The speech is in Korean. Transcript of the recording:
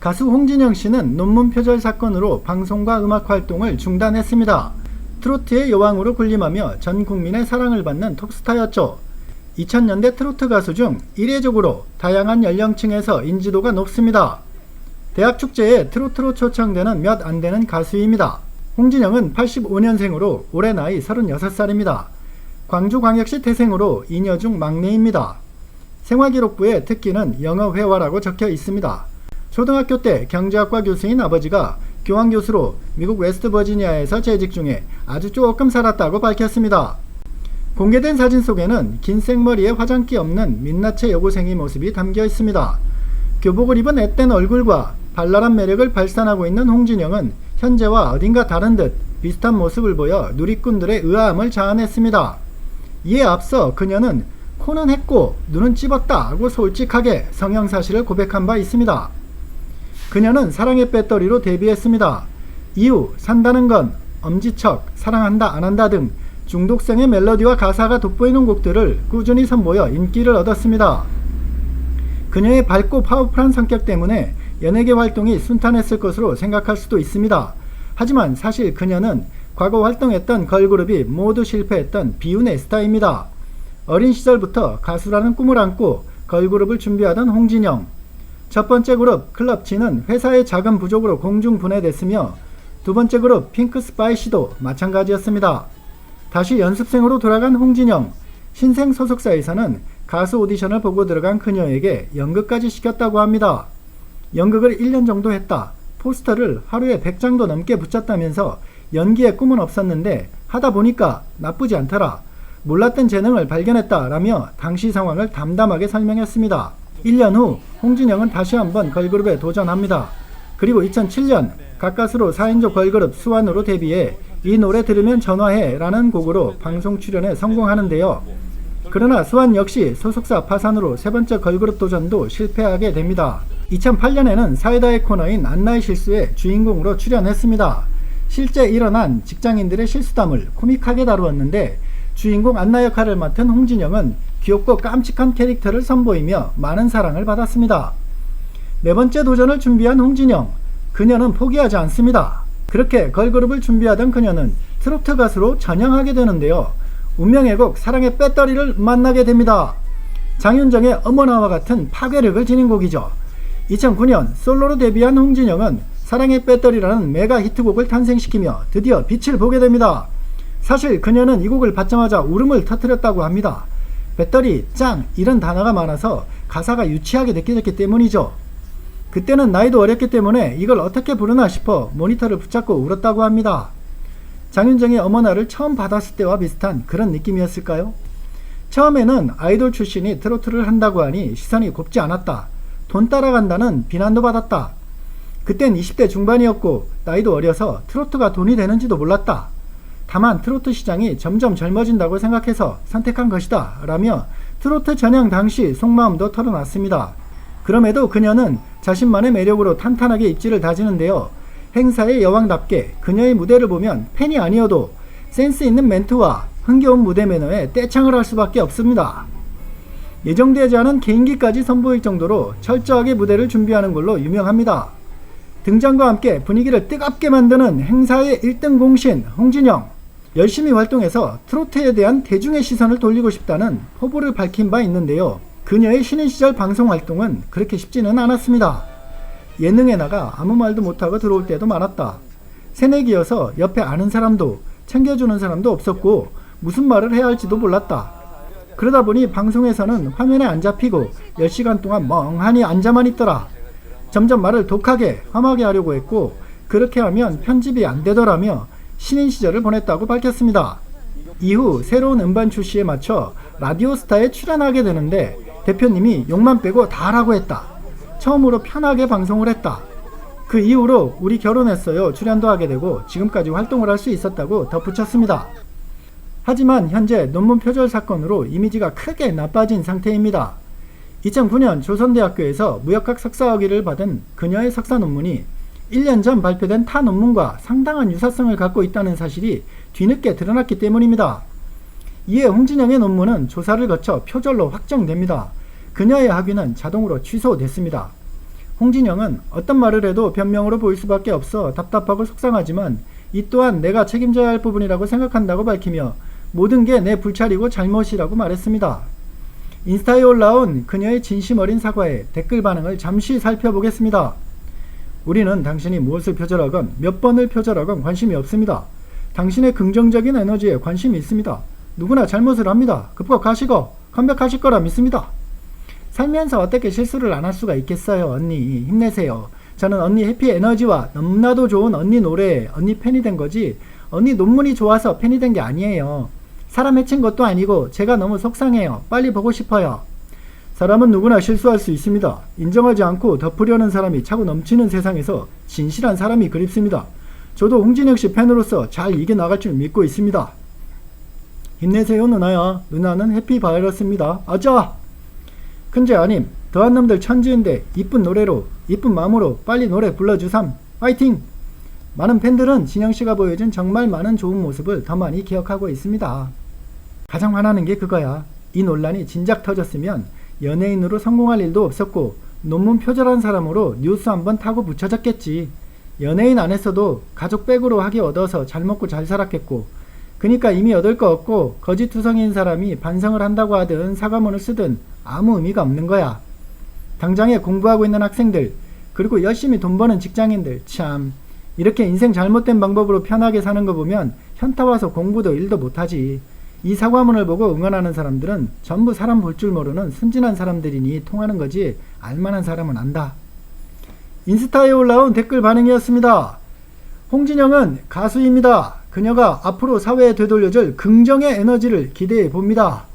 가수 홍진영 씨는 논문 표절 사건으로 방송과 음악 활동을 중단했습니다. 트로트의 여왕으로 군림하며 전 국민의 사랑을 받는 톱스타였죠. 2000년대 트로트 가수 중 이례적으로 다양한 연령층에서 인지도가 높습니다. 대학 축제에 트로트로 초청되는 몇 안 되는 가수입니다. 홍진영은 85년생으로 올해 나이 36살입니다. 광주광역시 태생으로 이녀 중 막내입니다. 생활기록부에 특기는 영어회화라고 적혀 있습니다. 초등학교 때 경제학과 교수인 아버지가 교환교수로 미국 웨스트버지니아에서 재직 중에 아주 조금 살았다고 밝혔습니다. 공개된 사진 속에는 긴 생머리에 화장기 없는 민낯의 여고생의 모습이 담겨 있습니다. 교복을 입은 앳된 얼굴과 발랄한 매력을 발산하고 있는 홍진영은 현재와 어딘가 다른 듯 비슷한 모습을 보여 누리꾼들의 의아함을 자아냈습니다. 이에 앞서 그녀는 코는 했고 눈은 찝었다 하고 솔직하게 성형사실을 고백한 바 있습니다. 그녀는 사랑의 배터리로 데뷔했습니다. 이후 산다는 건, 엄지척, 사랑한다 안한다 등 중독성의 멜로디와 가사가 돋보이는 곡들을 꾸준히 선보여 인기를 얻었습니다. 그녀의 밝고 파워풀한 성격 때문에 연예계 활동이 순탄했을 것으로 생각할 수도 있습니다. 하지만 사실 그녀는 과거 활동했던 걸그룹이 모두 실패했던 비운의 스타입니다. 어린 시절부터 가수라는 꿈을 안고 걸그룹을 준비하던 홍진영. 첫 번째 그룹 클럽지는 회사의 자금 부족으로 공중분해됐으며 두 번째 그룹 핑크 스파이시도 마찬가지였습니다. 다시 연습생으로 돌아간 홍진영. 신생 소속사에서는 가수 오디션을 보고 들어간 그녀에게 연극까지 시켰다고 합니다. 연극을 1년 정도 했다. 포스터를 하루에 100장도 넘게 붙였다면서 연기의 꿈은 없었는데 하다 보니까 나쁘지 않더라. 몰랐던 재능을 발견했다 라며 당시 상황을 담담하게 설명했습니다. 1년 후 홍진영은 다시 한번 걸그룹에 도전합니다. 그리고 2007년 가까스로 4인조 걸그룹 수완으로 데뷔해 이 노래 들으면 전화해 라는 곡으로 방송 출연에 성공하는데요. 그러나 수완 역시 소속사 파산으로 세 번째 걸그룹 도전도 실패하게 됩니다. 2008년에는 사이다의 코너인 안나의 실수에 주인공으로 출연했습니다. 실제 일어난 직장인들의 실수담을 코믹하게 다루었는데 주인공 안나 역할을 맡은 홍진영은 귀엽고 깜찍한 캐릭터를 선보이며 많은 사랑을 받았습니다. 네 번째 도전을 준비한 홍진영. 그녀는 포기하지 않습니다. 그렇게 걸그룹을 준비하던 그녀는 트로트 가수로 전향하게 되는데요. 운명의 곡 사랑의 배터리를 만나게 됩니다. 장윤정의 어머나와 같은 파괴력을 지닌 곡이죠. 2009년 솔로로 데뷔한 홍진영은 사랑의 배터리라는 메가 히트곡을 탄생시키며 드디어 빛을 보게 됩니다. 사실 그녀는 이 곡을 받자마자 울음을 터뜨렸다고 합니다. 배터리, 짱 이런 단어가 많아서 가사가 유치하게 느껴졌기 때문이죠. 그때는 나이도 어렸기 때문에 이걸 어떻게 부르나 싶어 모니터를 붙잡고 울었다고 합니다. 장윤정의 어머나를 처음 받았을 때와 비슷한 그런 느낌이었을까요? 처음에는 아이돌 출신이 트로트를 한다고 하니 시선이 곱지 않았다. 돈 따라간다는 비난도 받았다. 그땐 20대 중반이었고 나이도 어려서 트로트가 돈이 되는지도 몰랐다. 다만 트로트 시장이 점점 젊어진다고 생각해서 선택한 것이다 라며 트로트 전향 당시 속마음도 털어놨습니다. 그럼에도 그녀는 자신만의 매력으로 탄탄하게 입지를 다지는데요. 행사의 여왕답게 그녀의 무대를 보면 팬이 아니어도 센스 있는 멘트와 흥겨운 무대 매너에 떼창을 할 수밖에 없습니다. 예정되지 않은 개인기까지 선보일 정도로 철저하게 무대를 준비하는 걸로 유명합니다. 등장과 함께 분위기를 뜨겁게 만드는 행사의 1등 공신 홍진영. 열심히 활동해서 트로트에 대한 대중의 시선을 돌리고 싶다는 포부를 밝힌 바 있는데요. 그녀의 신인 시절 방송 활동은 그렇게 쉽지는 않았습니다. 예능에 나가 아무 말도 못하고 들어올 때도 많았다. 새내기여서 옆에 아는 사람도 챙겨주는 사람도 없었고 무슨 말을 해야 할지도 몰랐다. 그러다 보니 방송에서는 화면에 안 잡히고 10시간 동안 멍하니 앉아만 있더라. 점점 말을 독하게 험하게 하려고 했고 그렇게 하면 편집이 안 되더라며 신인 시절을 보냈다고 밝혔습니다. 이후 새로운 음반 출시에 맞춰 라디오스타에 출연하게 되는데 대표님이 욕만 빼고 다 하라고 했다. 처음으로 편하게 방송을 했다. 그 이후로 우리 결혼했어요 출연도 하게 되고 지금까지 활동을 할 수 있었다고 덧붙였습니다. 하지만 현재 논문 표절 사건으로 이미지가 크게 나빠진 상태입니다. 2009년 조선대학교에서 무역학 석사학위를 받은 그녀의 석사 논문이 1년 전 발표된 타 논문과 상당한 유사성을 갖고 있다는 사실이 뒤늦게 드러났기 때문입니다. 이에 홍진영의 논문은 조사를 거쳐 표절로 확정됩니다. 그녀의 학위는 자동으로 취소됐습니다. 홍진영은 어떤 말을 해도 변명으로 보일 수밖에 없어 답답하고 속상하지만 이 또한 내가 책임져야 할 부분이라고 생각한다고 밝히며 모든 게 내 불찰이고 잘못이라고 말했습니다. 인스타에 올라온 그녀의 진심 어린 사과에 댓글 반응을 잠시 살펴보겠습니다. 우리는 당신이 무엇을 표절하건 몇 번을 표절하건 관심이 없습니다. 당신의 긍정적인 에너지에 관심이 있습니다. 누구나 잘못을 합니다. 극복하시고 컴백하실 거라 믿습니다. 살면서 어떻게 실수를 안 할 수가 있겠어요. 언니 힘내세요. 저는 언니 해피 에너지와 너무나도 좋은 언니 노래에 언니 팬이 된 거지 언니 논문이 좋아서 팬이 된 게 아니에요. 사람 해친 것도 아니고 제가 너무 속상해요. 빨리 보고 싶어요. 사람은 누구나 실수할 수 있습니다. 인정하지 않고 덮으려는 사람이 차고 넘치는 세상에서 진실한 사람이 그립습니다. 저도 홍진영씨 팬으로서 잘 이겨나갈 줄 믿고 있습니다. 힘내세요 누나야. 누나는 해피바이러스입니다. 아자! 큰제 아님 더한 놈들 천지인데 이쁜 노래로 이쁜 마음으로 빨리 노래 불러주삼. 화이팅! 많은 팬들은 진영씨가 보여준 정말 많은 좋은 모습을 더 많이 기억하고 있습니다. 가장 화나는 게 그거야. 이 논란이 진작 터졌으면 연예인으로 성공할 일도 없었고 논문 표절한 사람으로 뉴스 한번 타고 붙여졌겠지. 연예인 안 했어도 가족 백으로 하기 얻어서 잘 먹고 잘 살았겠고 그니까 이미 얻을 거 없고 거짓투성이인 사람이 반성을 한다고 하든 사과문을 쓰든 아무 의미가 없는 거야. 당장에 공부하고 있는 학생들 그리고 열심히 돈 버는 직장인들 참 이렇게 인생 잘못된 방법으로 편하게 사는 거 보면 현타 와서 공부도 일도 못하지. 이 사과문을 보고 응원하는 사람들은 전부 사람 볼 줄 모르는 순진한 사람들이니 통하는 거지 알만한 사람은 안다. 인스타에 올라온 댓글 반응이었습니다. 홍진영은 가수입니다. 그녀가 앞으로 사회에 되돌려줄 긍정의 에너지를 기대해 봅니다.